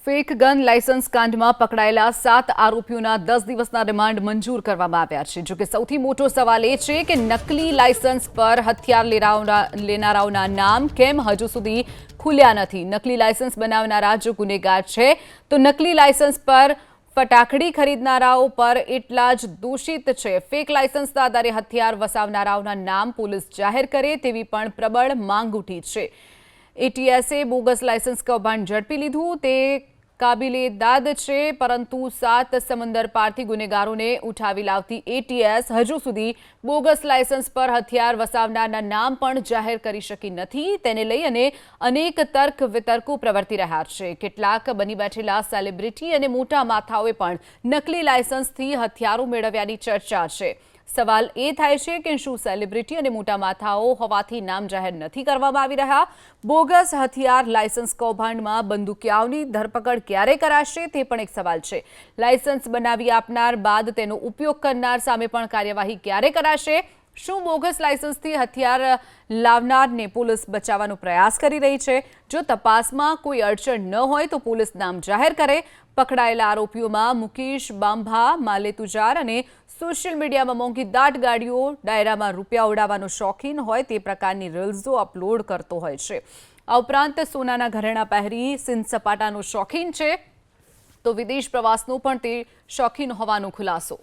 Fake gun licence કાંડમાં પકડાયેલા 7 આરોપીઓના 10 દિવસના remand મંજૂર કરવામાં આવ્યા છે। જો કે સૌથી મોટો સવાલ એ છે કે નકલી લાયસન્સ પર હથિયાર લેનારાઓના નામ કેમ હજુ સુધી ખુલ્યા નથી। નકલી લાયસન્સ બનાવનારા જો ગુનેગાર છે તો નકલી લાયસન્સ પર ફટાકડી ખરીદનારાઓ પર એટલા જ દોષિત છે। ફેક લાયસન્સના આધારે હથિયાર વસાવનારાઓના નામ પોલીસ જાહેર કરે તેવી પણ પ્રબળ માંગ ઉઠી છે। એટીએસે બોગસ લાયસન્સ કૌભાંડ ઝડપી લીધું તે કાબિલે દાદ છે, પરંતુ 7 સમંદર પારથી ગુનેગારોને ઉઠાવી લાવતી એટીએસ હજુ સુધી બોગસ લાયસન્સ પર હથિયાર વસાવનારના નામ પણ જાહેર કરી શકી નથી। તેને લઈ અને અનેક તર્ક વિતર્કો પ્રવર્તી રહ્યા છે। કેટલાક બની બેઠેલા સેલિબ્રિટી અને મોટા માથાઓએ પણ નકલી લાયસન્સથી હથિયારો મેળવ્યાની ચર્ચા છે। સવાલ એ થાય છે કે શું સેલિબ્રિટી અને મોટા માથાઓ હોવાથી નામ જાહેર નથી કરવામાં આવી રહ્યા? બોગસ હથિયાર લાયસન્સ કૌભાંડમાં બંદૂકિયાઓની ધરપકડ ક્યારે કરાશે તે પણ એક સવાલ છે। લાયસન્સ બનાવી આપનાર બાદ તેનો ઉપયોગ કરનાર સામે પણ કાર્યવાહી ક્યારે કરાશે? શું બોગસ લાયસન્સથી હથિયાર લાવનારને પોલીસ બચાવવાનો પ્રયાસ કરી રહી છે? જો તપાસમાં કોઈ અડચણ ન હોય તો પોલીસ નામ જાહેર કરે। પકડાયેલા આરોપીઓમાં મુકેશ બાંભા, માલે તુજાર અને સોશિયલ મીડિયામાં મોંઘી દાટ ગાડીઓ, ડાયરામાં રૂપિયા ઉડાવવાનો શોખીન હોય તે પ્રકારની રીલ્સો અપલોડ કરતો હોય છે। આ ઉપરાંત સોનાના ઘરેણાં પહેરી સીન સપાટાનો શોખીન છે, તો વિદેશ પ્રવાસનો પણ તે શોખીન હોવાનો ખુલાસો।